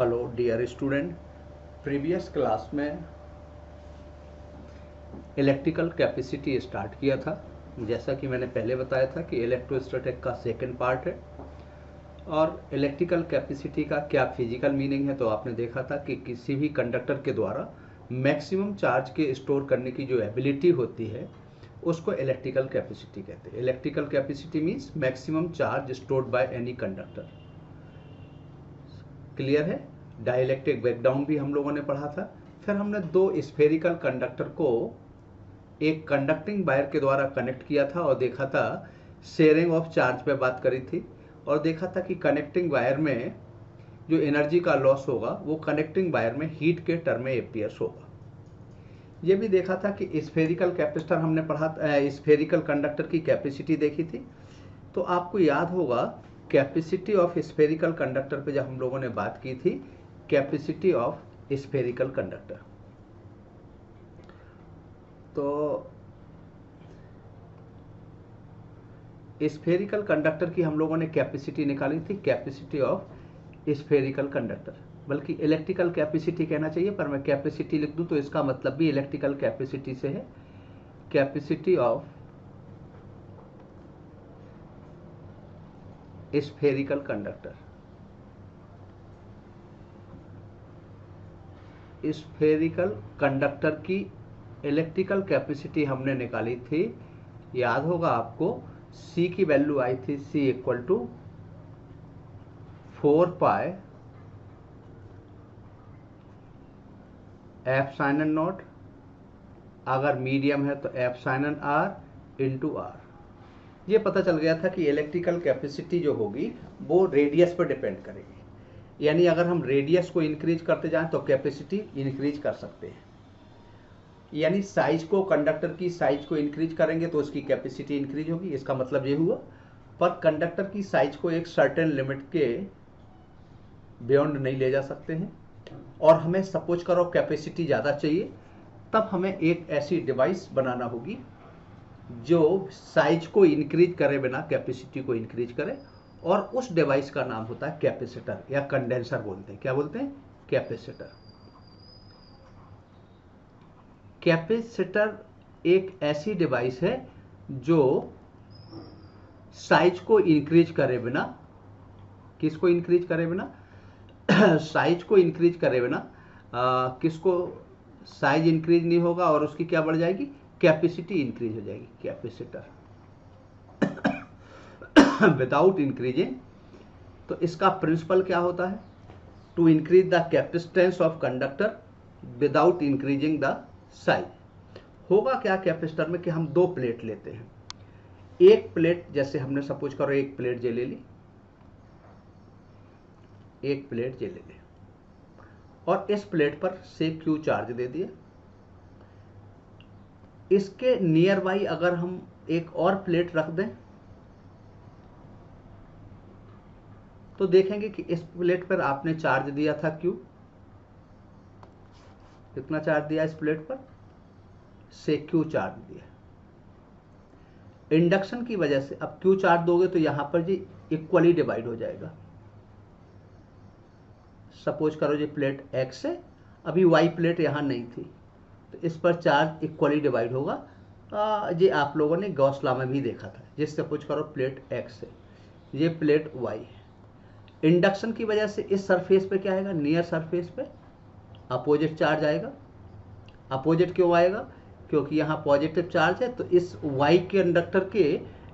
Hello dear student, previous class में electrical capacity start किया था। जैसा कि मैंने पहले बताया था कि इलेक्ट्रोस्टैटिक का सेकंड पार्ट है और इलेक्ट्रिकल कैपेसिटी का क्या फिजिकल मीनिंग है। तो आपने देखा था कि किसी भी कंडक्टर के द्वारा मैक्सिमम चार्ज के स्टोर करने की जो एबिलिटी होती है उसको इलेक्ट्रिकल कैपेसिटी कहते हैं। Electrical capacity means maximum charge stored by any conductor. Clear है। डाइलेक्ट्रिक ब्रेकडाउन भी हम लोगों ने पढ़ा था। फिर हमने दो स्फेरिकल कंडक्टर को एक कंडक्टिंग वायर के द्वारा कनेक्ट किया था और देखा था शेयरिंग ऑफ चार्ज पे बात करी थी और देखा था कि कनेक्टिंग वायर में जो एनर्जी का लॉस होगा वो कनेक्टिंग वायर में हीट के टर्म में एपियर्स होगा। ये भी देखा था कि स्फेरिकल कैपेसिटर हमने पढ़ा, स्फेरिकल कंडक्टर की कैपेसिटी देखी थी। तो आपको याद होगा कैपेसिटी ऑफ स्फेरिकल कंडक्टर पे जब हम लोगों ने बात की थी, कैपेसिटी ऑफ स्फेरिकल कंडक्टर। तो स्फेरिकल कंडक्टर की हम लोगों ने कैपेसिटी निकाली थी, कैपेसिटी ऑफ स्फेरिकल कंडक्टर। बल्कि इलेक्ट्रिकल कैपेसिटी कहना चाहिए, पर मैं कैपेसिटी लिख दूं तो इसका मतलब भी इलेक्ट्रिकल कैपेसिटी से है। Capacity of spherical conductor. Spherical conductor की इलेक्ट्रिकल कैपेसिटी हमने निकाली थी, याद होगा आपको। C की वैल्यू आई थी C equal to 4 pi epsilon nought, अगर मीडियम है तो एप्सिलॉन R इंटू R। ये पता चल गया था कि इलेक्ट्रिकल कैपेसिटी जो होगी वो रेडियस पर डिपेंड करेगी। यानी अगर हम रेडियस को इंक्रीज करते जाएं तो कैपेसिटी इंक्रीज कर सकते हैं। यानी साइज को, कंडक्टर की साइज को इंक्रीज करेंगे तो उसकी कैपेसिटी इंक्रीज होगी, इसका मतलब ये हुआ। पर कंडक्टर की साइज को एक सर्टेन लिमिट के बियॉन्ड नहीं ले जा सकते हैं। और हमें सपोज करो कैपेसिटी ज़्यादा चाहिए, तब हमें एक ऐसी डिवाइस बनाना होगी जो साइज को इंक्रीज करे बिना कैपेसिटी को इंक्रीज करे, और उस डिवाइस का नाम होता है कैपेसिटर या कंडेंसर बोलते हैं। क्या बोलते हैं? कैपेसिटर। कैपेसिटर एक ऐसी डिवाइस है जो साइज को इंक्रीज करे बिना, किसको इंक्रीज करे बिना? साइज को इंक्रीज करे बिना, किसको? साइज इंक्रीज नहीं होगा और उसकी क्या बढ़ जाएगी? कैपेसिटी इंक्रीज हो जाएगी। Capacitor without increasing. तो इसका प्रिंसिपल क्या होता है? To increase the capacitance of conductor without increasing the size. होगा क्या कैपेसिटर में कि हम दो प्लेट लेते हैं। एक प्लेट, जैसे हमने सपोज करो एक प्लेट जे ले ली, एक प्लेट जे ले ली और इस प्लेट पर से क्यू चार्ज दे दिया। इसके नियर बाई अगर हम एक और प्लेट रख दें तो देखेंगे कि इस प्लेट पर आपने चार्ज दिया था क्यू। कितना चार्ज दिया इस प्लेट पर? से क्यू चार्ज दिया। इंडक्शन की वजह से अब क्यू चार्ज दोगे तो यहां पर जी इक्वली डिवाइड हो जाएगा। सपोज करो जी प्लेट एक्स है, अभी वाई प्लेट यहां नहीं थी, तो इस पर चार्ज इक्वली डिवाइड होगा। ये आप लोगों ने गॉस लॉ में भी देखा था। जिस सपोज करो प्लेट एक्स है, ये प्लेट वाई है। इंडक्शन की वजह से इस सरफेस पे क्या आएगा? नियर सरफेस पे अपोजिट चार्ज आएगा। अपोजिट क्यों आएगा? क्योंकि यहाँ पॉजिटिव चार्ज है, तो इस वाई के कंडक्टर के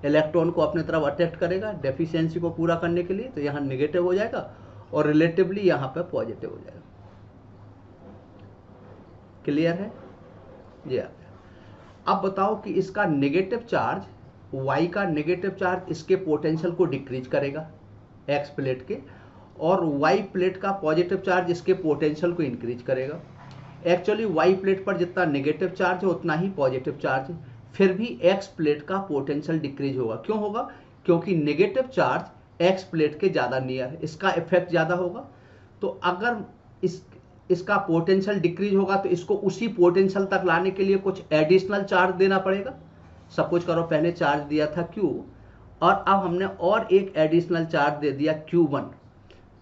इलेक्ट्रॉन को अपने तरफ अट्रैक्ट करेगा डेफिशिएंसी को पूरा करने के लिए, तो यहाँ नेगेटिव हो जाएगा और रिलेटिवली यहाँ पे पॉजिटिव हो जाएगा। क्लियर है? ये आ गया। अब बताओ कि इसका नेगेटिव चार्ज, वाई का नेगेटिव चार्ज इसके पोटेंशियल को डिक्रीज करेगा एक्स प्लेट के, और वाई प्लेट का पॉजिटिव चार्ज इसके पोटेंशियल को इंक्रीज करेगा। एक्चुअली वाई प्लेट पर जितना नेगेटिव चार्ज है उतना ही पॉजिटिव चार्ज है, फिर भी एक्स प्लेट का पोटेंशियल डिक्रीज होगा। क्यों होगा? क्योंकि नेगेटिव चार्ज एक्स प्लेट के ज़्यादा नियर है, इसका इफेक्ट ज़्यादा होगा। तो अगर इसका पोटेंशियल डिक्रीज होगा तो इसको उसी पोटेंशियल तक लाने के लिए कुछ एडिशनल चार्ज देना पड़ेगा। सपोज करो पहले चार्ज दिया था Q और अब हमने और एक एडिशनल चार्ज दे दिया Q1,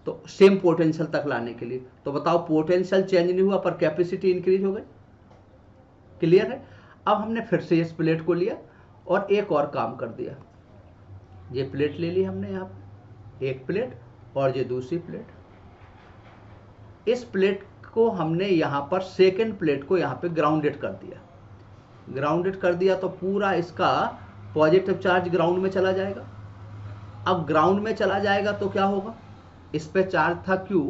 तो सेम पोटेंशियल तक लाने के लिए। तो बताओ पोटेंशियल चेंज नहीं हुआ पर कैपेसिटी इंक्रीज हो गई। क्लियर है। अब हमने फिर से इस प्लेट को लिया और एक और काम कर दिया। ये प्लेट ले ली हमने यहाँ पे, एक प्लेट और ये दूसरी प्लेट। इस प्लेट को हमने यहाँ पर सेकेंड प्लेट को यहाँ पे ग्राउंडेड कर दिया। ग्राउंडेड कर दिया तो पूरा इसका पॉजिटिव चार्ज ग्राउंड में चला जाएगा। अब ग्राउंड में चला जाएगा तो क्या होगा, इस पे चार्ज था Q,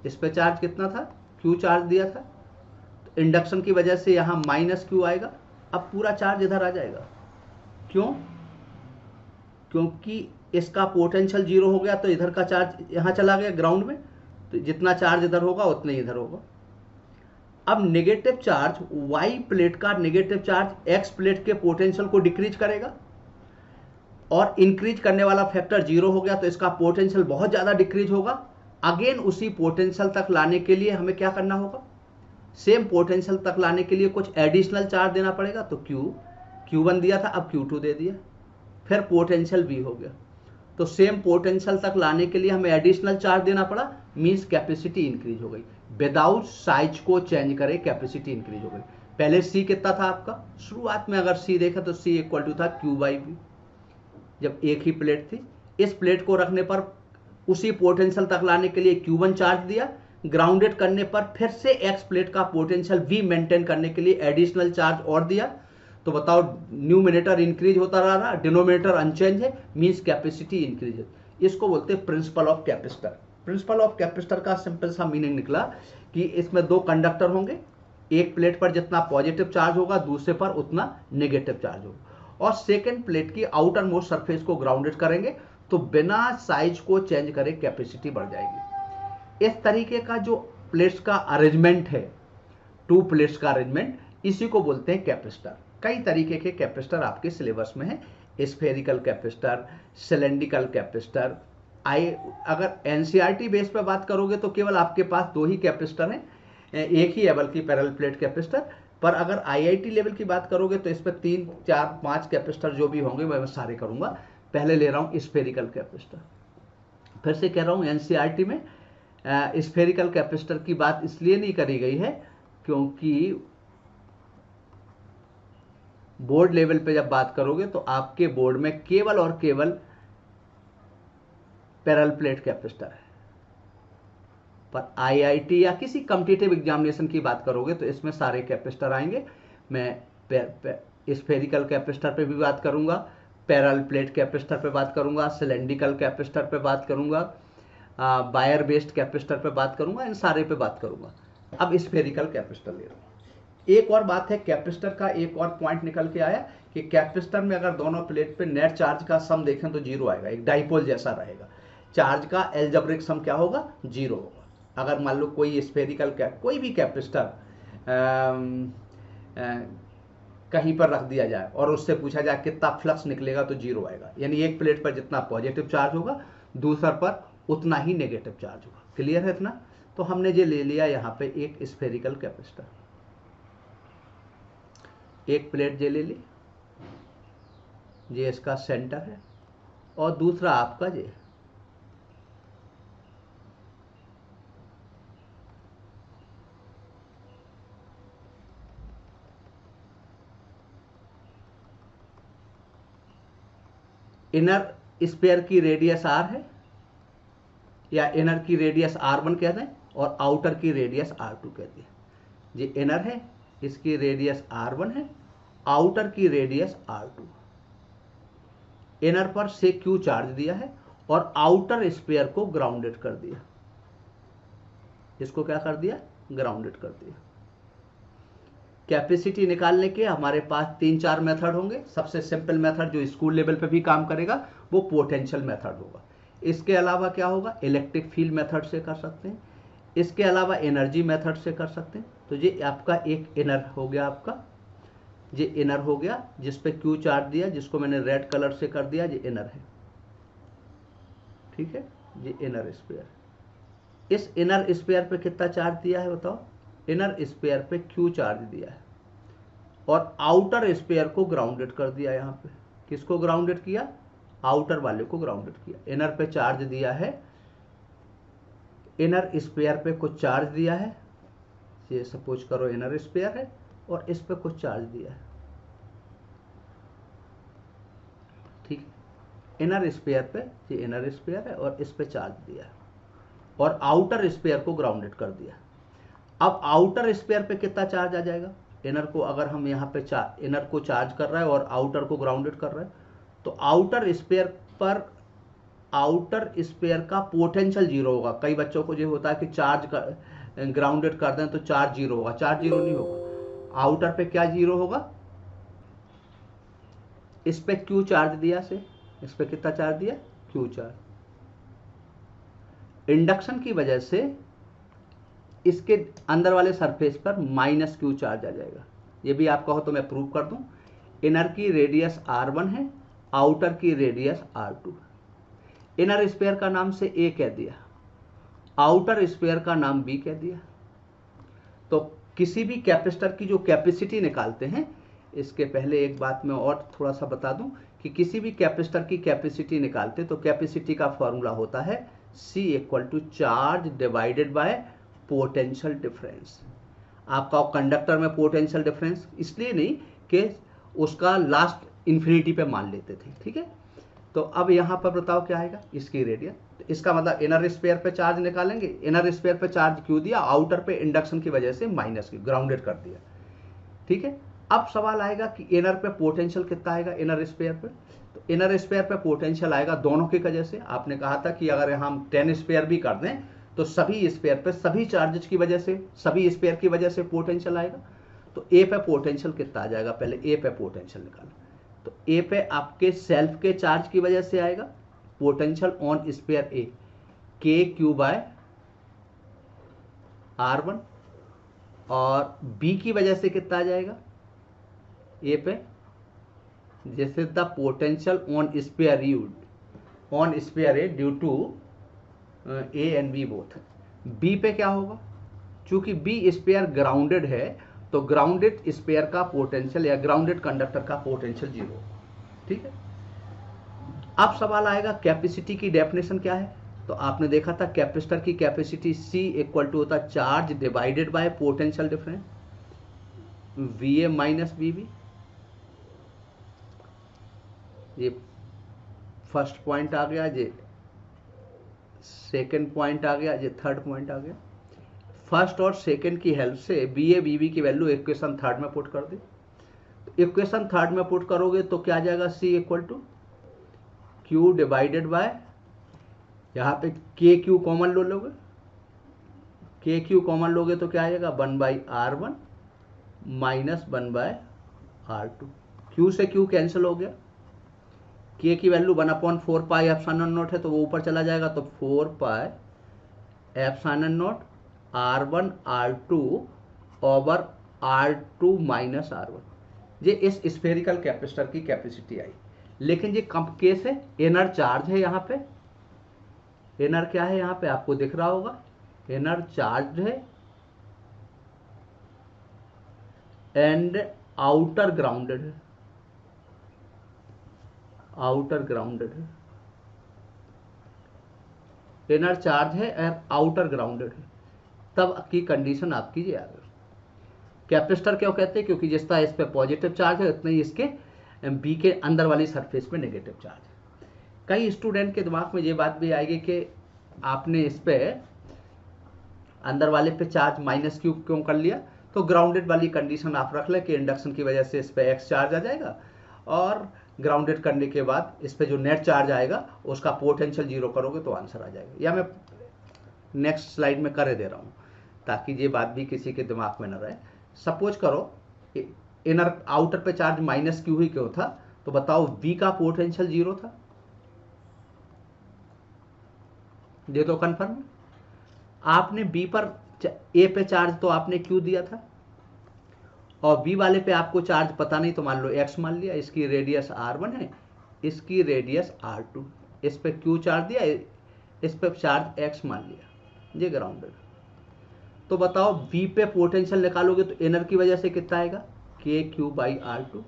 इस पे चार्ज कितना था, Q चार्ज दिया था, तो इंडक्शन की वजह से यहां -Q आएगा। अब पूरा चार्ज इधर आ जाएगा। क्यों? क्योंकि इसका पोटेंशियल 0 हो गया तो इधर का चार्ज यहां चला गया ग्राउंड में, तो जितना चार्ज इधर होगा उतना ही इधर होगा। अब नेगेटिव चार्ज Y प्लेट का नेगेटिव चार्ज X प्लेट के पोटेंशियल को डिक्रीज करेगा, और इंक्रीज करने वाला फैक्टर 0 हो गया तो इसका पोटेंशियल बहुत ज्यादा डिक्रीज होगा। अगेन उसी पोटेंशियल तक लाने के लिए हमें क्या करना होगा, सेम पोटेंशियल तक लाने के लिए कुछ एडिशनल चार्ज देना पड़ेगा। तो Q1 दिया था, अब Q2 दे दिया, फिर पोटेंशियल V हो गया। तो सेम पोटेंशियल तक लाने के लिए हमें एडिशनल चार्ज देना पड़ा, मींस कैपेसिटी इंक्रीज हो गई। विदाउट साइज को चेंज करे कैपेसिटी इंक्रीज हो गई। पहले C कितना था आपका, शुरुआत में अगर C देखा तो C इक्वल टू था Q/V, जब एक ही प्लेट थी। इस प्लेट को रखने पर उसी पोटेंशियल तक लाने के लिए Q1 चार्ज दिया, ग्राउंडेड करने पर फिर से X प्लेट का पोटेंशियल V मेंटेन करने के लिए एडिशनल चार्ज और दिया। तो बताओ न्यूमिनेटर इंक्रीज होता रहा, डिनोमिनेटर अनचेंज है, मींस कैपेसिटी इंक्रीज है। इसको बोलते हैं principle of capacitor. Principle of capacitor का सिंपल सा मीनिंग निकला कि इसमें दो कंडक्टर होंगे, एक प्लेट पर जितना पॉजिटिव चार्ज होगा दूसरे पर उतना नेगेटिव चार्ज होगा, और सेकेंड प्लेट की आउटर मोस्ट सरफेस को ग्राउंडेड करेंगे तो बिना साइज को चेंज करे कैपेसिटी बढ़ जाएगी। इस तरीके का जो प्लेट्स का अरेंजमेंट है, टू प्लेट्स का अरेंजमेंट, इसी को बोलते हैं कैपेसिटर। कई तरीके के कैपेसिटर आपके सिलेबस में है, स्फेरिकल कैपेसिटर, सिलेंड्रिकल कैपेसिटर। अगर एनसीईआरटी बेस पर बात करोगे तो केवल आपके पास दो ही कैपेसिटर हैं, एक ही है बल्कि पैरेलल प्लेट कैपेसिटर। पर अगर आईआईटी लेवल की बात करोगे तो इस पर 3, 4, 5 कैपेसिटर जो भी होंगे मैं सारे करूंगा। पहले ले रहा हूं स्फेरिकल कैपेसिटर। फिर से कह रहा हूं एनसीईआरटी में स्फेरिकल कैपेसिटर की बात इसलिए नहीं करी गई है क्योंकि बोर्ड लेवल पे जब बात करोगे तो आपके बोर्ड में केवल और केवल पैरेलल प्लेट कैपेसिटर है। पर आईआईटी या किसी कॉम्पिटिटिव एग्जामिनेशन की बात करोगे तो इसमें सारे कैपेसिटर आएंगे। मैं स्फेरिकल कैपेसिटर पे भी बात करूंगा, पैरेलल प्लेट कैपेसिटर पे बात करूंगा, सिलेंड्रिकल कैपेसिटर पे बात करूंगा, वायर बेस्ड कैपेसिटर पे बात करूंगा, इन सारे पे बात करूंगा। अब स्फेरिकल कैपेसिटर ले रहा हूं। एक और बात है, कैपेसिटर का एक और पॉइंट निकल के आया कि कैपेसिटर में अगर दोनों प्लेट पे नेट चार्ज का सम देखें तो 0 आएगा, एक डाइपोल जैसा रहेगा। चार्ज का एल्जेब्रिक सम क्या होगा, 0 होगा। अगर मान लो कोई स्फेरिकल कोई भी कैपेसिटर कहीं पर रख दिया जाए और उससे पूछा जाए कितना फ्लक्स निकलेगा तो 0 आएगा। यानी एक प्लेट पर जितना पॉजिटिव चार्ज होगा दूसरा पर उतना ही नेगेटिव चार्ज होगा। क्लियर है इतना? तो हमने ये ले लिया यहाँ पे एक स्फेरिकल कैपेसिटर, एक प्लेट ये ले ली, ये इसका सेंटर है, और दूसरा आपका ये इनर स्पेयर की रेडियस r है, या इनर की रेडियस r1 कहते हैं और आउटर की रेडियस r2 कहते हैं। ये इनर है, इसकी रेडियस r1 है, आउटर की रेडियस r2। इनर पर से Q चार्ज दिया है और आउटर स्पेयर को ग्राउंडेड कर दिया। इसको क्या कर दिया, ग्राउंडेड कर दिया। कैपेसिटी निकालने के हमारे पास 3-4 मेथड होंगे। सबसे सिंपल मेथड जो स्कूल लेवल पे भी काम करेगा वो पोटेंशियल मेथड होगा। इसके अलावा क्या होगा, इलेक्ट्रिक फील्ड मेथड से कर सकते हैं, इसके अलावा एनर्जी मेथड से कर सकते हैं। तो ये आपका एक इनर हो गया, आपका ये इनर हो गया जिस पे Q चार्ज दिया, जिसको मैंने रेड कलर से कर दिया, ये इनर है। ठीक है, ये इनर स्पेयर। इस इनर स्पेयर पे कितना चार्ज दिया है बताओ, इनर स्पेयर पे Q चार्ज दिया है और आउटर स्पेयर को ग्राउंडेड कर दिया। यहाँ पे किसको ग्राउंडेड किया, आउटर वाले को ग्राउंडेड किया। इनर पे चार्ज दिया है, इनर स्पेयर पे कुछ चार्ज दिया है, ये सपोज करो इनर स्पेयर है, और इस पे कुछ चार्ज दिया है, ठीक है। इनर स्पेयर पे, ये इनर स्पेयर है और इस पे चार्ज दिया है, और आउटर स्पेयर को ग्राउंडेड कर दिया। अब आउटर स्पेयर पे कितना चार्ज आ जाएगा? इनर को अगर हम यहाँ पे इनर को चार्ज कर रहा है और आउटर को ग्राउंडेड कर रहा है, तो आउटर स्पेयर पर आउटर स्पेयर का पोटेंशियल जीरो होगा। कई बच्चों को ये होता है कि चार्ज ग्राउंडेड कर दें तो चार्ज जीरो होगा, चार्ज जीरो नहीं होगा। आउटर पे क्या जीरो होगा? इस पे क्यू चार्ज दिया से, इस पे कितना चार्ज दिया? Q charge. इंडक्शन की वजह से इसके अंदर वाले सरफेस पर माइनस क्यू चार्ज आ जाएगा। ये भी आप कहो तो मैं प्रूव कर दूं। इनर की रेडियस R1 है, आउटर की रेडियस R2 है। इनर स्पेयर का नाम से A कह दिया, आउटर स्पेयर का नाम B कह दिया। तो किसी भी कैपेसिटर की जो कैपेसिटी निकालते हैं, इसके पहले एक बात मैं और थोड़ा सा बता दूं कि किसी भी कैपेसिटर की कैपेसिटी निकालते तो कैपेसिटी का फॉर्मूला होता है C = charge divided by potential difference. आपका कंडक्टर में पोटेंशियल डिफरेंस इसलिए नहीं कि उसका लास्ट इन्फिनिटी पे मान लेते थे, ठीक है। तो अब यहां पर बताओ क्या आएगा? इसकी रेडियस। तो इसका मतलब इनर स्पेयर पे चार्ज निकालेंगे, इनर स्पेयर पे चार्ज क्यों दिया? आउटर पे इंडक्शन की वजह से माइनस क्यू, ग्राउंडेड कर दिया, ठीक है। अब सवाल आएगा कि इनर पे पोटेंशियल कितना आएगा? इनर स्पेयर पे, तो इनर स्पेयर पे पोटेंशियल आएगा दोनों की वजह से। आपने कहा था कि अगर हम 10 स्पेयर भी कर दें तो सभी स्पेयर पे सभी चार्जेस की वजह से, सभी स्पेयर की वजह से पोटेंशियल आएगा। तो ए पे पोटेंशियल कितना आ जाएगा? पहले ए पे पोटेंशियल निकालो। तो ए पे आपके सेल्फ के चार्ज की वजह से आएगा potential on sphere A, KQ/R1, और बी की वजह से कितना आ जाएगा ए पे? जैसे the potential on sphere A due to A and B both. B पे क्या होगा? चूंकि बी स्पेयर ग्राउंडेड है तो ग्राउंडेड स्पेयर का पोटेंशियल या ग्राउंडेड कंडक्टर का पोटेंशियल जीरो, ठीक है। अब सवाल आएगा कैपेसिटी की डेफिनेशन क्या है? तो आपने देखा था कैपेसिटर की कैपेसिटी C = होता है charge divided by potential difference, VA - VB। ये फर्स्ट पॉइंट आ गया, ये सेकेंड पॉइंट आ गया, ये थर्ड पॉइंट आ गया। फर्स्ट और सेकेंड की हेल्प से BA BB की वैल्यू इक्वेशन थर्ड में पुट कर दे। तो इक्वेशन थर्ड में पुट करोगे तो क्या आ जाएगा? C = Q डिवाइडेड बाय, यहाँ पे KQ कॉमन लो लोगे, KQ कॉमन लोगे तो क्या आएगा? 1/R1 - 1/R2। Q से Q कैंसिल हो गया, K की वैल्यू 1/4πε0 है तो वो ऊपर चला जाएगा, तो 4πε0 R1 R2 over R2 - R1। ये इस स्फेरिकल कैपेसिटर की कैपेसिटी आई। लेकिन ये कम केस है, इनर चार्ज है यहाँ पे। इनर क्या है यहाँ पे? आपको दिख रहा होगा, इनर चार्ज है एंड आउटर ग्राउंडेड है, आउटर ग्राउंडेड है। इनर चार्ज है और आउटर ग्राउंडेड है, तब की कंडीशन आपकी ये आ गई। कैपेसिटर क्यों कहते हैं? क्योंकि जितना इस पे पॉजिटिव चार्ज है उतना ही इसके बी के अंदर वाली सरफेस पे नेगेटिव चार्ज है। कई स्टूडेंट के दिमाग में ये बात भी आएगी कि आपने इस पे अंदर वाले पे चार्ज -Q क्यों कर लिया? तो ग्राउंडेड वाली कंडीशन आप रख लें कि इंडक्शन की वजह से इस पे X चार्ज आ जाएगा, और ग्राउंडेड करने के बाद इस पे जो नेट चार्ज आएगा उसका पोटेंशियल जीरो करोगे तो आंसर आ जाएगा। या मैं नेक्स्ट स्लाइड में कर दे रहा हूँ ताकि ये बात भी किसी के दिमाग में न रहे। सपोज करो इनर आउटर पे चार्ज -Q ही क्यों था? तो बताओ V का पोटेंशियल जीरो था, ये तो कन्फर्म है। आपने B पर A पे चार्ज तो आपने Q दिया था, और B वाले पे आपको चार्ज पता नहीं तो मान लो X मान लिया। इसकी रेडियस R1 है, इसकी रेडियस R2, इस पे Q चार्ज दिया, इस पे चार्ज X मान लिया, ये ग्राउंडेड। तो बताओ B पे पोटेंशियल निकालोगे तो इनर की वजह से कितना आएगा? KQ/R2।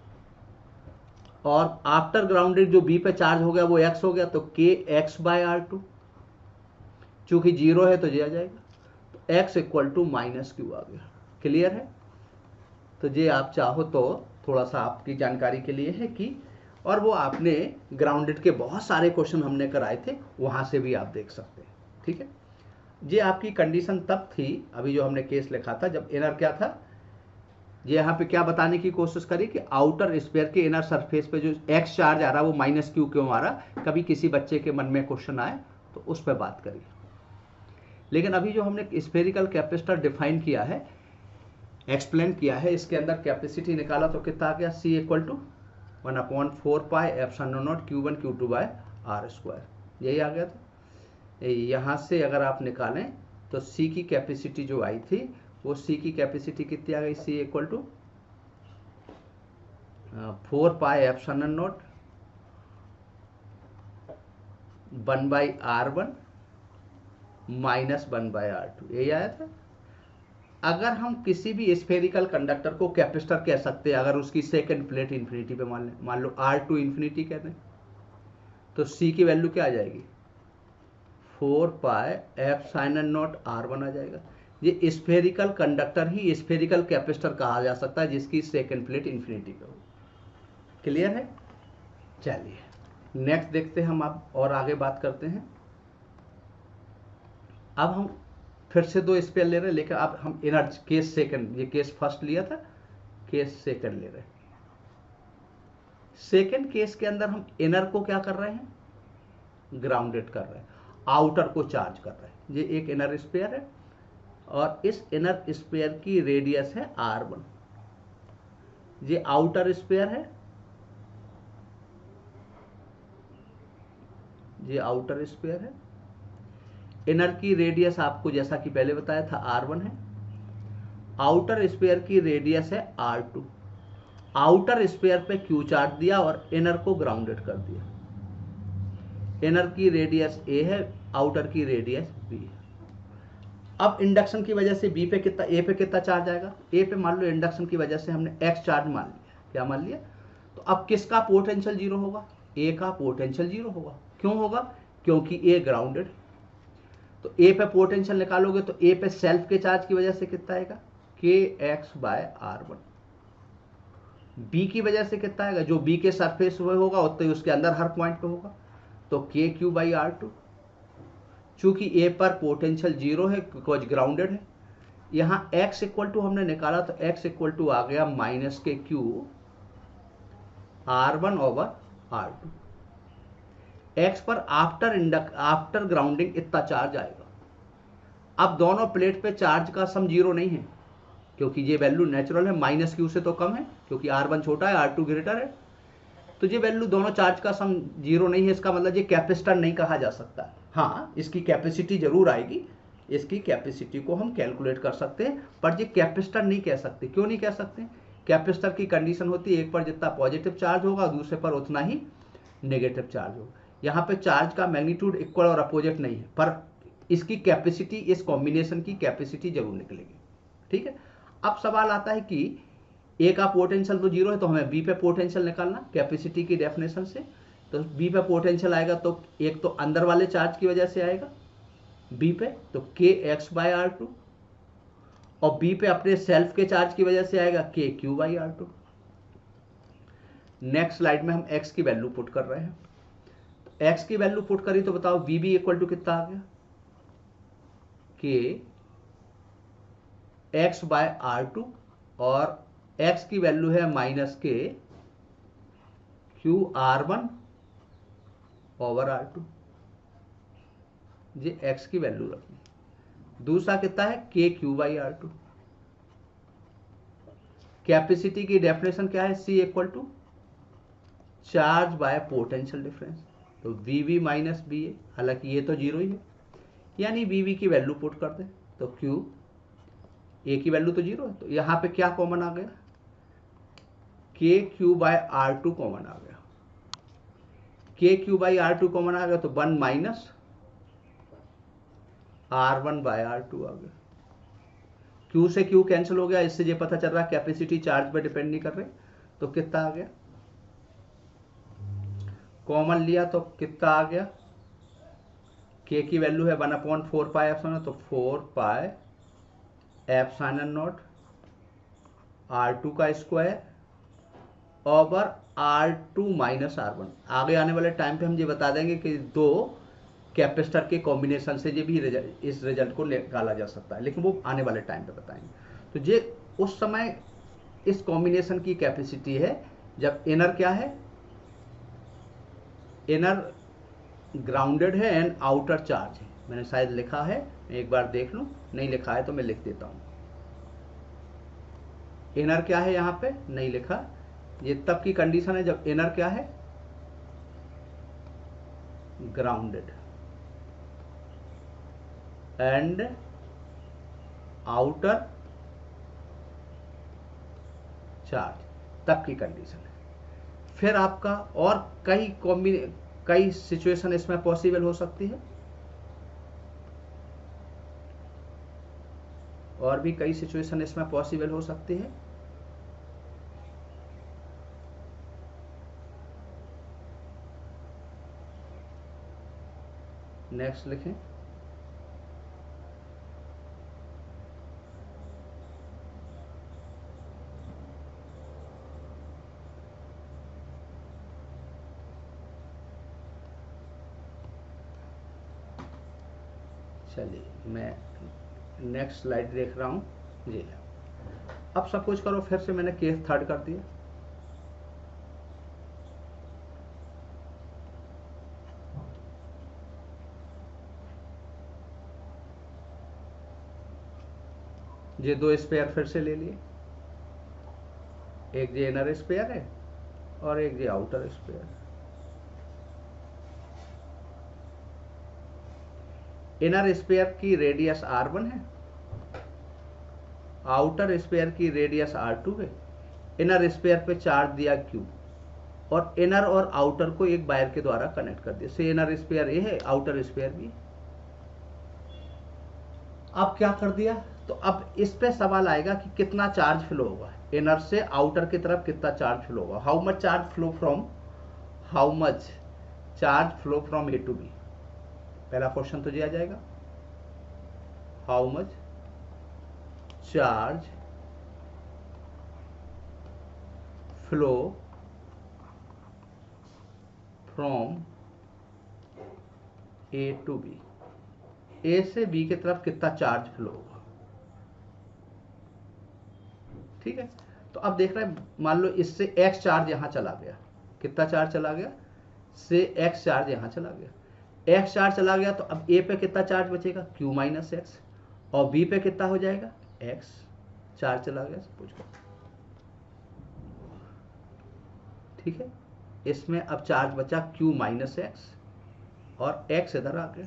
और आफ्टर ग्राउंडेड जो बी पे चार्ज हो गया वो एक्स हो गया, तो K X by R two, चूंकि जीरो है तो ये आ जाएगा, तो X equal to minus Q आ गया। क्लियर है? तो ये आप चाहो तो थोड़ा सा आपकी जानकारी के लिए है कि, और वो आपने ग्राउंडेड के बहुत सारे क्वेश्चन हमने कराए थे, वहां से भी आप देख सकते हैं। ठीक है, ये आपकी कंडीशन तब थी, अभी जो हमने केस लिखा था, जब इनर क्या था, ये यहाँ पे क्या बताने की कोशिश करी कि आउटर स्फीयर के इनर सरफेस पे जो एक्स चार्ज आ रहा है वो माइनस क्यू क्यों आ रहा, कभी किसी बच्चे के मन में क्वेश्चन आए तो उस पर बात करिए। लेकिन अभी जो हमने स्फेरिकल कैपेसिटर डिफाइन किया है, एक्सप्लेन किया है, इसके अंदर कैपेसिटी निकाला तो कितना आ गया, C equal to 1/4 pi epsilon nought Q1 Q2 by R square, यही आ गया था। यहाँ से अगर आप निकालें तो सी की कैपेसिटी जो आई थी, वो सी की कैपेसिटी कितनी आ गई, C equal to 4 pi epsilon nought 1/R1 minus 1/R2, यही आया था। अगर हम किसी भी स्फेरिकल कंडक्टर को कैपेसिटर कह सकते हैं, अगर उसकी सेकंड प्लेट इन्फिनिटी पे मान लो R2 इन्फिनिटी कहते हैं, तो C की वैल्यू क्या आ जाएगी, 4 पाई एप्सिलॉन नॉट R1 आ जाएगा। ये स्फेरिकल कंडक्टर ही स्फेरिकल कैपेसिटर कहा जा सकता है जिसकी सेकंड प्लेट इन्फिनिटी पे हो। क्लियर है? चलिए नेक्स्ट देखते हैं हम, अब और आगे बात करते हैं। अब हम फिर से दो स्पेयर ले रहे हैं, लेकिन अब हम इनर केस सेकंड, ये केस फर्स्ट लिया था, केस सेकंड ले रहे हैं। सेकंड केस के अंदर हम इनर को क्या कर रहे हैं, ग्राउंडेड कर रहे हैं, आउटर को चार्ज कर रहे हैं। ये एक इनर स्पेयर है और इस इनर स्पेयर की रेडियस है R1। ये आउटर स्पेयर है, ये आउटर स्पेयर है। इनर की रेडियस आपको जैसा कि पहले बताया था R1 है, आउटर स्पेयर की रेडियस है R2। आउटर स्पेयर पे Q चार्ज दिया और इनर को ग्राउंडेड कर दिया। इनर की रेडियस A है, आउटर की रेडियस B है। अब इंडक्शन की वजह से B पे कितना, A पे कितना चार्ज आएगा, A पे मान लो इंडक्शन की वजह से हमने X चार्ज मान लिया, क्या मान लिया, तो अब किसका पोटेंशियल जीरो होगा, A का पोटेंशियल जीरो होगा। क्यों होगा, क्योंकि A ग्राउंडेड। तो A पे पोटेंशियल निकालोगे तो A पे सेल्फ के चार्ज की वजह से कितना आएगा, KX बाय R1। B की वजह से कितना आएगा, जो B के सरफेस हुए होगा उतने उसके अंदर हर पॉइंट पे होगा, तो KQ बाई R2। चूंकि A पर पोटेंशियल जीरो है बिकॉज ग्राउंडेड है, यहाँ X इक्वल टू हमने निकाला तो X इक्वल टू आ गया माइनस के Q R1 over R2। X पर आफ्टर ग्राउंडिंग इतना चार्ज आएगा। अब दोनों प्लेट पे चार्ज का सम जीरो नहीं है, क्योंकि ये वैल्यू नेचुरल है, माइनस क्यू से तो कम है, क्योंकि R1 छोटा है R2 ग्रेटर है, तो ये वैल्यू दोनों चार्ज का सम जीरो नहीं है। इसका मतलब ये कैपेसिटर नहीं कहा जा सकता। हाँ, इसकी कैपेसिटी जरूर आएगी, इसकी कैपेसिटी को हम कैलकुलेट कर सकते हैं, पर ये कैपेसिटर नहीं कह सकते। क्यों नहीं कह सकते, कैपेसिटर की कंडीशन होती है एक पर जितना पॉजिटिव चार्ज होगा दूसरे पर उतना ही नेगेटिव चार्ज होगा। यहाँ पे चार्ज का मैग्नीट्यूड इक्वल और अपोजिट नहीं है, पर इसकी कैपेसिटी, इस कॉम्बिनेशन की कैपेसिटी जरूर निकलेगी। ठीक है, अब सवाल आता है कि A का पोटेंशियल तो जीरो है, तो हमें B पे पोटेंशियल निकालना कैपेसिटी की डेफिनेशन से। तो B पे पोटेंशियल आएगा तो एक तो अंदर वाले चार्ज की वजह से आएगा B पे, तो KX बाय R2, और B पे अपने सेल्फ के चार्ज की वजह से आएगा KQ by R2। Next slide में हम X की वैल्यू पुट कर रहे हैं। तो X की वैल्यू पुट करी तो बताओ VB इक्वल टू कितना आ गया, KX बाय R2, और X की वैल्यू है माइनस के Q R1 ओवर R2। ये X की वैल्यू रखनी। दूसरा कितना है, KQ बाई R2। कैपेसिटी की डेफिनेशन क्या है, C equal to charge by potential difference, तो VB माइनस BA, हालांकि ये तो जीरो ही है, यानी VB की वैल्यू पुट कर दे तो Q, A की वैल्यू तो जीरो है, तो यहां पे क्या कॉमन आ गया, KQ बाय R2 कॉमन आ गया। KQ बाई R2 कॉमन आ गया तो 1 माइनस R1 बाय R2 आ गया। Q से Q कैंसिल हो गया, इससे ये पता चल रहा है कैपेसिटी चार्ज पे डिपेंड नहीं कर रहे, तो कितना आ गया, कॉमन लिया तो कितना आ गया, के की वैल्यू है 1/4 पाई एप्सिलॉन, तो 4 पाई एप्सिलॉन नॉट R2 का square over R2 minus R1। आगे आने वाले टाइम पे हम ये बता देंगे कि दो कैपेसिटर के कॉम्बिनेशन से ये भी इस रिजल्ट को निकाला जा सकता है, लेकिन वो आने वाले टाइम पे बताएंगे। तो ये उस समय इस कॉम्बिनेशन की कैपेसिटी है जब इनर क्या है, इनर ग्राउंडेड है एंड आउटर चार्ज है। मैंने शायद लिखा है, एक बार देख लूं, नहीं लिखा है तो मैं लिख देता हूं। इनर क्या है यहां पे नहीं लिखा, ये तब की कंडीशन है जब इनर क्या है, ग्राउंडेड एंड आउटर चार्ज, तब की कंडीशन है। फिर आपका और कई सिचुएशन इसमें पॉसिबल हो सकती है, और भी कई सिचुएशन इसमें पॉसिबल हो सकती है। नेक्स्ट लिखें, चलिए मैं नेक्स्ट स्लाइड देख रहा हूं जी। अब सपोज करो फिर से मैंने केस थर्ड कर दिया, ये दो स्पेयर फिर से ले लिए, एक ये इनर स्पेयर है और एक ये आउटर स्पेयर है। इनर स्पेयर की रेडियस R1 है, आउटर स्पेयर की रेडियस R2 है। इनर स्पेयर पे चार्ज दिया Q और इनर और आउटर को एक वायर के द्वारा कनेक्ट कर दिया, से इनर स्पेयर ए है, आउटर स्पेयर बी। अब क्या कर दिया, तो अब इस पे सवाल आएगा कि कितना चार्ज फ्लो होगा, इनर से आउटर की तरफ कितना चार्ज फ्लो होगा, how much charge flow from A to B. पहला क्वेश्चन तो दिया जाएगा, how much charge flow from A to B, A से बी की तरफ कितना चार्ज फ्लो होगा। ठीक है, तो अब देख रहे हैं, मान लो इससे एक्स चार्ज यहां चला गया, कितना चार्ज चला गया, से एक्स चार्ज यहां चला गया, एक्स चार्ज चला गया, तो अब ए पे कितना चार्ज बचेगा, क्यू माइनस एक्स, और बी पे कितना हो जाएगा, एक्स चार्ज चला गया सब कुछ। ठीक है, इसमें अब चार्ज बचा क्यू माइनस एक्स और एक्स इधर आ गया।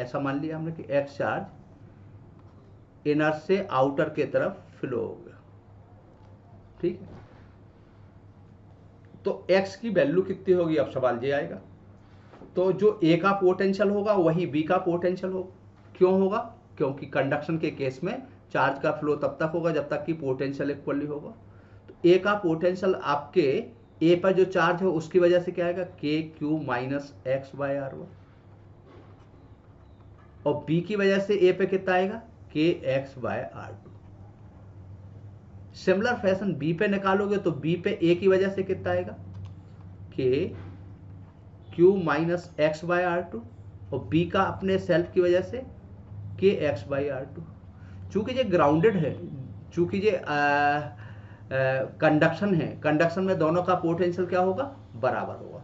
ऐसा मान लिया हमने कि एक्स चार्ज इनर से आउटर के तरफ फ्लो हो गया। ठीक है, तो x की वैल्यू कितनी होगी, अब सवाल ये आएगा। तो जो a का पोटेंशियल होगा वही b का पोटेंशियल होगा। क्यों होगा, क्योंकि कंडक्शन के केस में चार्ज का फ्लो तब तक होगा जब तक कि पोटेंशियल इक्वली होगा। तो a का पोटेंशियल आपके a पर जो चार्ज है उसकी वजह से क्या आएगा, K Q minus X by R one, और b की वजह से a पे कितना आएगा, K X by R two. Similar fashion B पे निकालोगे तो बी पे ए की वजह से कितना आएगा, K Q minus X by R two, और बी का अपने सेल्फ की वजह से के एक्स बाई आर टू। चूंकि ये ग्राउंडेड है, चूंकि ये कंडक्शन है, कंडक्शन में दोनों का पोटेंशियल क्या होगा, बराबर होगा।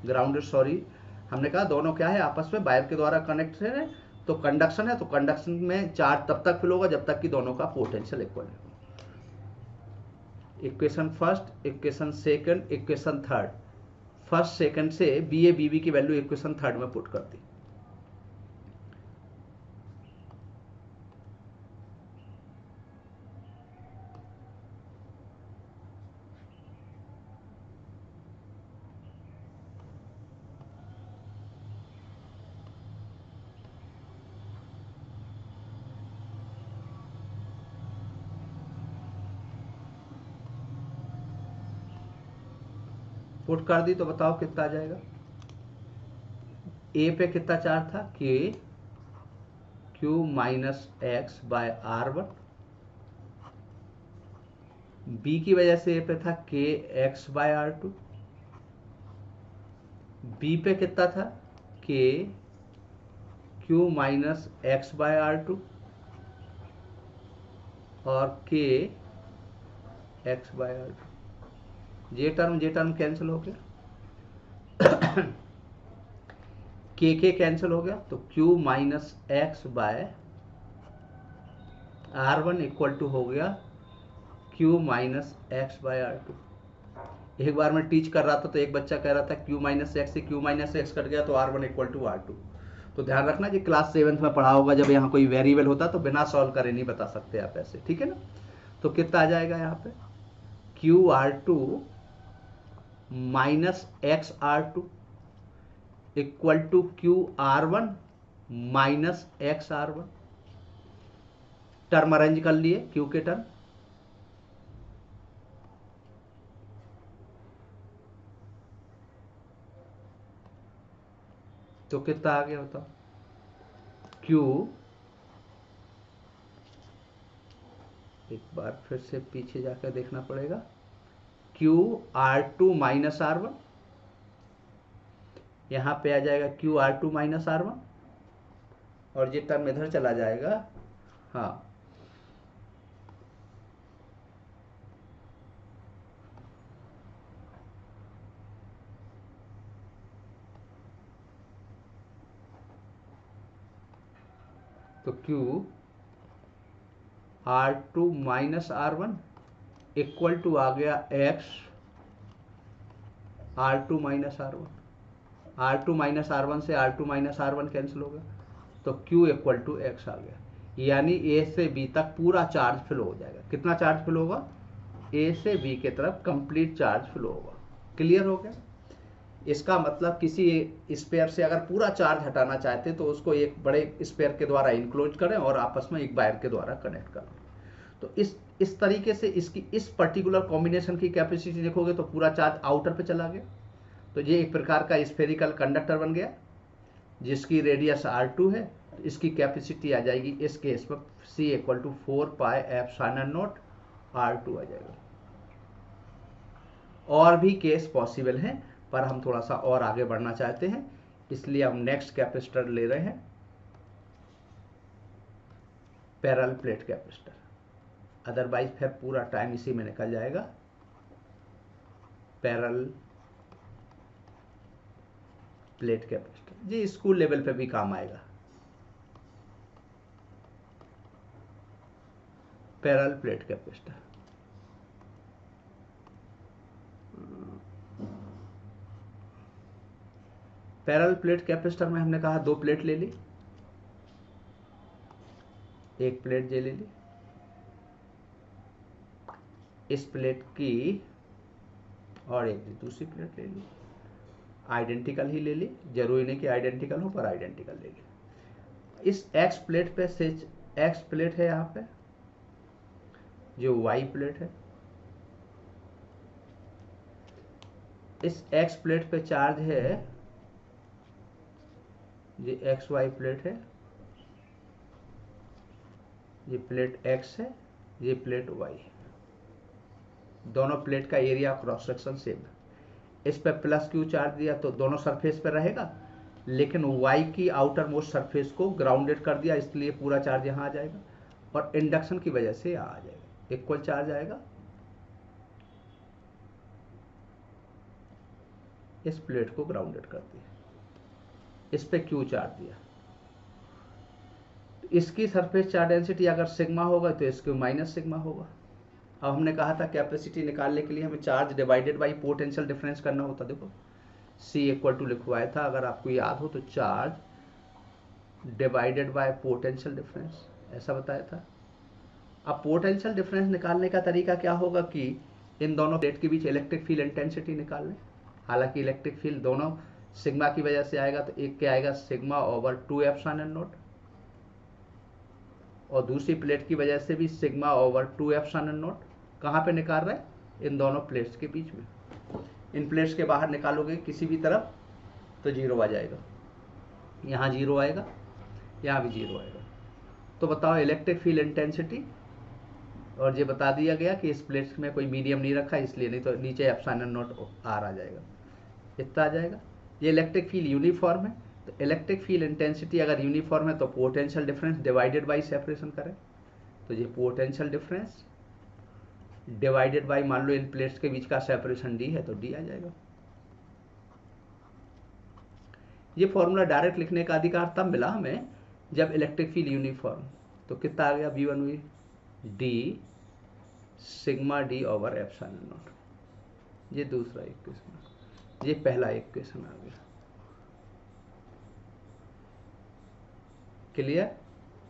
ग्राउंडेड, सॉरी हमने कहा दोनों क्या है, आपस में वायर के द्वारा कनेक्टेड है, तो कंडक्शन है, तो कंडक्शन में चार्ज तब तक फ्लो होगा जब तक कि दोनों का पोटेंशियल इक्वल है। Equation first, equation second, equation third, first second से बी ए बी बी की वैल्यू इक्वेशन थर्ड में पुट कर दी। पुट कर दी तो बताओ कितना आ जाएगा, ए पे कितना चार्ज था, K Q minus X by R one. B की वजह से ए पे था K X by R two. B पे कितना था, K Q minus X by R two और K X by R two. जे टर्म कैंसिल हो गया, के कैंसिल हो गया, तो Q minus X by R one equal to हो गया Q minus X by R two. एक बार मैं टीच कर रहा था तो एक बच्चा कह रहा था क्यू माइनस एक्स से क्यू माइनस एक्स कट गया तो R one equal to R two. तो ध्यान रखना जी, क्लास 7th में पढ़ा होगा, जब यहाँ कोई वेरिएबल होता तो बिना सॉल्व करे नहीं बता सकते आप ऐसे, ठीक है ना। तो कितना आ जाएगा यहाँ पे, Q R two minus X R two equal to Q R one minus X R one. Term arrange कर लिए, क्यू के टर्म, तो कितना आ गया बताओ, क्यू, एक बार फिर से पीछे जाकर देखना पड़ेगा, Q R two minus R one, यहां पे आ जाएगा Q R two minus R one और ये टर्म इधर चला जाएगा, हाँ, तो Q R two minus R one equal to आ गया X R two minus R one. R two minus R one से R two minus R one cancel हो गया, तो क्यू इक्वल टू एक्स आ गया। यानी ए से बी तक पूरा चार्ज फ्लो हो जाएगा। कितना चार्ज फ्लो होगा, ए से बी की तरफ कंप्लीट चार्ज फ्लो होगा। क्लियर हो गया। इसका मतलब किसी स्पेयर से अगर पूरा चार्ज हटाना चाहते तो उसको एक बड़े स्पेयर के द्वारा इनक्लोज करें और आपस में एक वायर के द्वारा कनेक्ट करें। तो इस तरीके से इसकी इस पर्टिकुलर कॉम्बिनेशन की कैपेसिटी देखोगे तो पूरा चार्ज आउटर पे चला गया। तो ये एक प्रकार का स्फेरिकल कंडक्टर बन गया जिसकी रेडियस R2 है। तो इसकी कैपेसिटी आ जाएगी इस केस पर C equal to 4 pi epsilon not R2 आ जाएगा। और भी केस पॉसिबल हैं पर हम थोड़ा सा और आगे बढ़ना चाहते हैं, इसलिए हम नेक्स्ट कैपेसिटर ले रहे हैं, पैरेलल प्लेट कैपेसिटर। अदरवाइज फिर पूरा टाइम इसी में निकल जाएगा। पैरेलल प्लेट कैपेसिटर जी स्कूल लेवल पे भी काम आएगा। Parallel plate capacitor, parallel plate capacitor में हमने कहा 2 प्लेट ले ली, एक प्लेट ये ले ली, इस प्लेट की और एक दूसरी प्लेट ले ली, आइडेंटिकल ही ले ली, जरूरी नहीं कि आइडेंटिकल हो पर आइडेंटिकल ले ली। इस एक्स प्लेट पे से एक्स प्लेट है, यहाँ पे जो वाई प्लेट है, इस एक्स प्लेट पे चार्ज है, ये एक्स वाई प्लेट है, ये प्लेट एक्स है, ये प्लेट वाई है। दोनों प्लेट का एरिया क्रॉस सेक्शन सेम है। इस पे प्लस क्यू चार्ज दिया तो दोनों सरफेस पे रहेगा, लेकिन वाई की आउटर मोस्ट सरफेस को ग्राउंडेड कर दिया, इसलिए पूरा चार्ज यहाँ आ जाएगा और इंडक्शन की वजह से यहाँ आ जाएगा, इक्वल चार्ज आएगा। इस प्लेट को ग्राउंडेड कर दिया, इस पे क्यू चार्ज दिया, इसकी सरफेस चार्ज डेंसिटी अगर सिग्मा होगा तो इसके माइनस सिग्मा होगा। अब हमने कहा था कैपेसिटी निकालने के लिए हमें charge divided by potential difference करना होता। देखो C इक्वल टू लिखवाया था, अगर आपको याद हो तो charge divided by potential difference ऐसा बताया था। अब पोटेंशियल डिफरेंस निकालने का तरीका क्या होगा कि इन दोनों प्लेट के बीच इलेक्ट्रिक फील्ड इंटेंसिटी निकाल लें। हालांकि इलेक्ट्रिक फील्ड दोनों सिग्मा की वजह से आएगा, तो एक क्या आएगा सिग्मा ओवर 2 एप्सिलॉन नॉट, और दूसरी प्लेट की वजह से भी सिग्मा ओवर 2 एप्सिलॉन नॉट। कहाँ पे निकाल रहे हैं, इन दोनों प्लेट्स के बीच में। इन प्लेट्स के बाहर निकालोगे किसी भी तरफ तो जीरो आ जाएगा। यहाँ 0 आएगा, यहाँ भी 0 आएगा। तो बताओ इलेक्ट्रिक फील्ड इंटेंसिटी, और ये बता दिया गया कि इस प्लेट में कोई मीडियम नहीं रखा इसलिए, नहीं तो नीचे एप्सिलॉन नॉट आर आ जाएगा, इतना आ जाएगा। ये इलेक्ट्रिक फील्ड यूनिफॉर्म है, तो इलेक्ट्रिक फील्ड इंटेंसिटी अगर यूनिफॉर्म है तो potential difference divided by separation करें, तो ये पोटेंशियल डिफरेंस डिवाइडेड बाई, मान लो इन प्लेट्स के बीच का सेपरेशन डी है तो डी आ जाएगा। ये फॉर्मूला डायरेक्ट लिखने का अधिकार तब मिला हमें जब इलेक्ट्रिक फील्ड यूनिफॉर्म, तो कितना आ गया V1 D sigma D over epsilon not. ये दूसरा इक्वेशन, ये पहला इक्वेशन आ गया। क्लियर?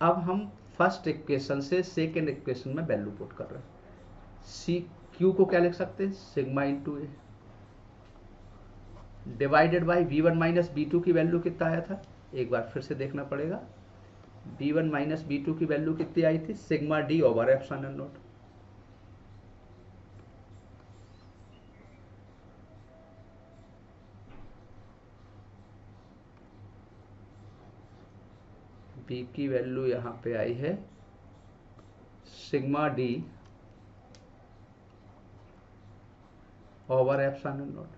अब हम फर्स्ट इक्वेशन से सेकेंड इक्वेशन में वैल्यू पुट कर रहे हैं। सी क्यू को क्या लिख सकते हैं, sigma into A divided by V1 minus V2 की वैल्यू कितना आया था, एक बार फिर से देखना पड़ेगा। V1 माइनस V2 की वैल्यू कितनी आई थी, sigma D over epsilon not. B की वैल्यू यहाँ पे आई है sigma D over epsilon not.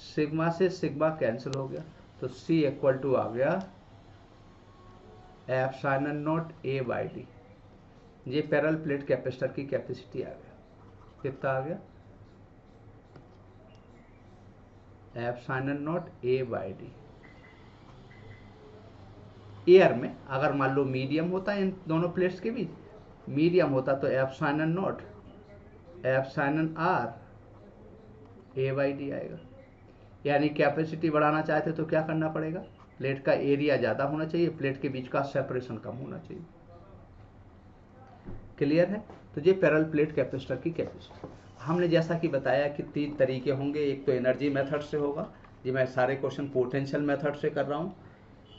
Sigma से सिग्मा कैंसिल हो गया तो C इक्वल टू आ गया epsilon not A by D. ये पैरेलल प्लेट कैपेसिटर की कैपेसिटी आ गया, कितना आ गया, epsilon not A by D. Air में अगर मान लो मीडियम होता है इन दोनों प्लेट्स के बीच, मीडियम होता तो epsilon not epsilon R A by D आएगा। यानी कैपेसिटी बढ़ाना चाहते तो क्या करना पड़ेगा, प्लेट का एरिया ज़्यादा होना चाहिए, प्लेट के बीच का सेपरेशन कम होना चाहिए। क्लियर है? तो ये पैरेलल प्लेट कैपेसिटर की कैपेसिटी हमने जैसा कि बताया कि 3 तरीके होंगे। एक तो एनर्जी मेथड से होगा, ये मैं सारे क्वेश्चन पोटेंशियल मेथड से कर रहा हूँ,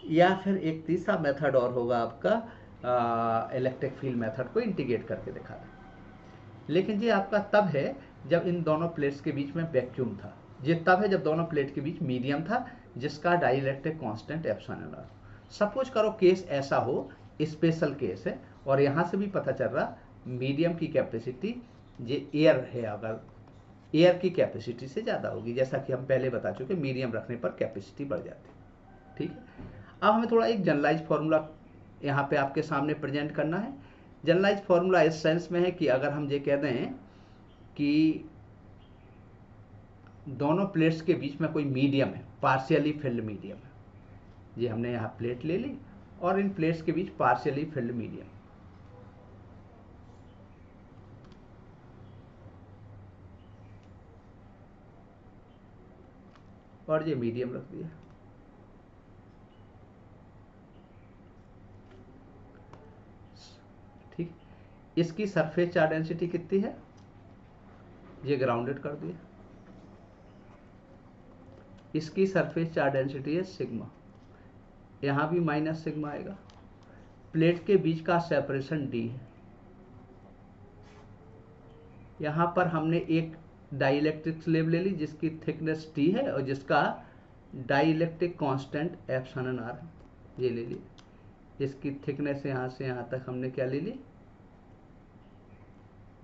या फिर एक तीसरा मेथड और होगा आपका इलेक्ट्रिक फील्ड मेथड को इंटीग्रेट करके दिखा दें। लेकिन ये आपका तब है जब इन दोनों प्लेट्स के बीच में वैक्यूम था, ये तब है जब दोनों प्लेट के बीच मीडियम था जिसका dielectric constant epsilon R. Suppose करो केस ऐसा हो, स्पेशल केस है, और यहाँ से भी पता चल रहा मीडियम की कैपेसिटी ये एयर है, अगर एयर की कैपेसिटी से ज़्यादा होगी, जैसा कि हम पहले बता चुके मीडियम रखने पर कैपेसिटी बढ़ जाती है। ठीक है, अब हमें थोड़ा एक जनरलाइज फार्मूला यहाँ पे आपके सामने प्रेजेंट करना है। जनरलाइज फार्मूला इस सेंस में है कि अगर हम ये कह दें कि दोनों प्लेट्स के बीच में कोई मीडियम है, पार्शियली फिल्ड मीडियम है, ये हमने यहाँ प्लेट ले ली और इन प्लेट्स के बीच पार्शियली फिल्ड मीडियम, और ये मीडियम रख दिया। ठीक, इसकी सरफेस चार्ज डेंसिटी कितनी है, ये ग्राउंडेड कर दिया। इसकी सरफेस चार्ज डेंसिटी है सिग्मा, यहाँ भी माइनस सिग्मा आएगा। प्लेट के बीच का सेपरेशन डी है। यहाँ पर हमने एक डाइलेक्ट्रिक स्लेब ले ली जिसकी थिकनेस टी है और जिसका डाइलेक्ट्रिक कांस्टेंट एप्सिलॉन आर है, ये ले ली। इसकी थिकनेस यहाँ से यहाँ तक हमने क्या ले ली,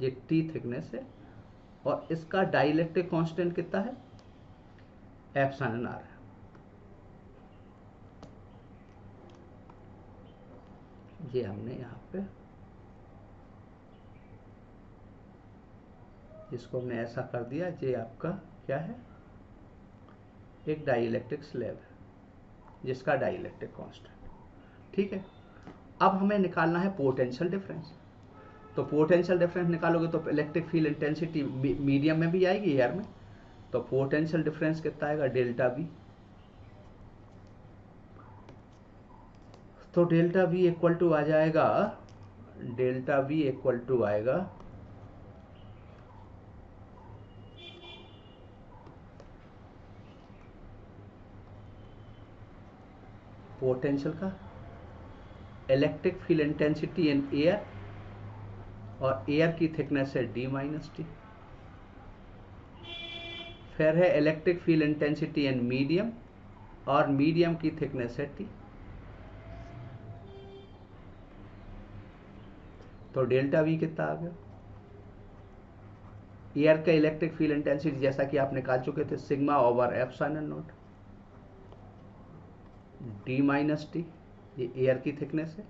ये टी थिकनेस है, और इसका डाइलेक्ट्रिक कांस्टेंट कितना है, एप्सिलॉन आर है। ये हमने यहाँ पे इसको हमने ऐसा कर दिया, ये आपका क्या है, एक डाइलेक्ट्रिक स्लैब है जिसका डाइलेक्ट्रिक कांस्टेंट। ठीक है, अब हमें निकालना है पोटेंशियल डिफरेंस। तो पोटेंशियल डिफरेंस निकालोगे तो इलेक्ट्रिक फील्ड इंटेंसिटी मीडियम में भी आएगी एयर में, तो पोटेंशियल डिफरेंस कितना आएगा, डेल्टा बी। तो डेल्टा बी इक्वल टू आ जाएगा, डेल्टा बी इक्वल टू आएगा पोटेंशियल का electric field intensity in air, और एयर की थिकनेस है डी माइनस टी। फिर है electric field intensity in medium, और मीडियम की थिकनेस है टी। तो डेल्टा वी कितना आ गया? एयर का इलेक्ट्रिक फील्ड इंटेंसिटी जैसा कि आप निकाल चुके थे, sigma over epsilon nought D minus T, ये एयर की थिकनेस है।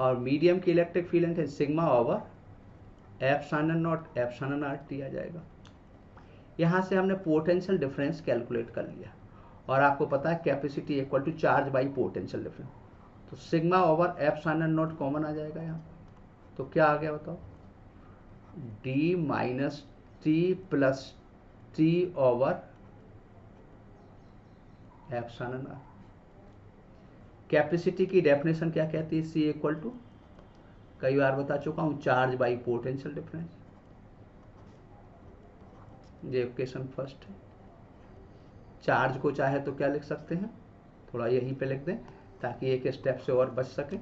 और मीडियम की electric field intensity sigma over epsilon not epsilon R T आ जाएगा। यहाँ से हमने पोटेंशियल डिफरेंस कैलकुलेट कर लिया, और आपको पता है capacity equal to charge by potential difference. तो sigma over epsilon not common आ जाएगा यहाँ, तो क्या आ गया बताओ? D minus T plus T over epsilon R. Capacity की डेफिनेशन क्या कहती है? सी इक्वल टू, कई बार बता चुका हूं, चार्ज बाई पोटेंशियल डिफरेंस। ये इक्वेशन फर्स्ट है। चार्ज को चाहे तो क्या लिख सकते हैं, थोड़ा यहीं पे लिख दें ताकि एक स्टेप से और बच सके।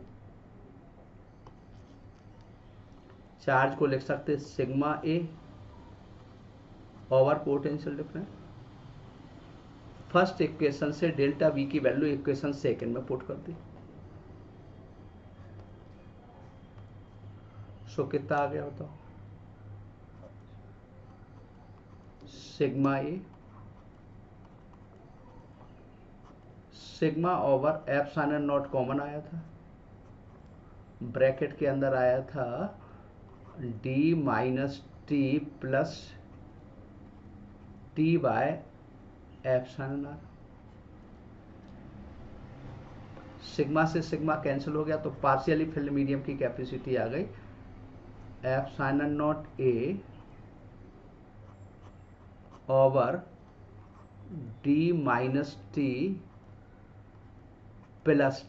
चार्ज को लिख सकते हैं sigma A over potential difference. First equation से डेल्टा वी की वैल्यू इक्वेशन सेकंड में पुट कर दी। सो कितना आ गया बताओ? Sigma A sigma over epsilon not common आया था, ब्रैकेट के अंदर आया था D minus T plus T by epsilon R. Sigma से सिग्मा कैंसिल हो गया, तो पार्शियली फिल्ड मीडियम की कैपेसिटी आ गई epsilon not A over D minus T plus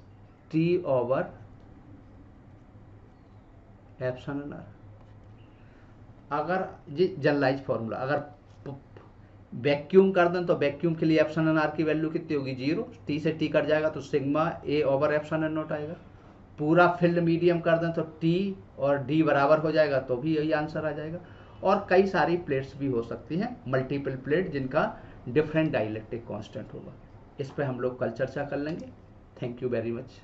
T over epsilon R. अगर ये जनरलाइज फॉर्मूला, अगर वैक्यूम कर दें तो वैक्यूम के लिए एप्सिलॉन आर की वैल्यू कितनी होगी? 0। टी से टी कट जाएगा तो sigma A over epsilon not आएगा। पूरा फील्ड मीडियम कर दें तो टी और डी बराबर हो जाएगा, तो भी यही आंसर आ जाएगा। और कई सारी प्लेट्स भी हो सकती हैं, मल्टीपल प्लेट, जिनका डिफरेंट डाइलेक्ट्रिक कांस्टेंट होगा। इस पर हम लोग कल चर्चा कर लेंगे। Thank you very much.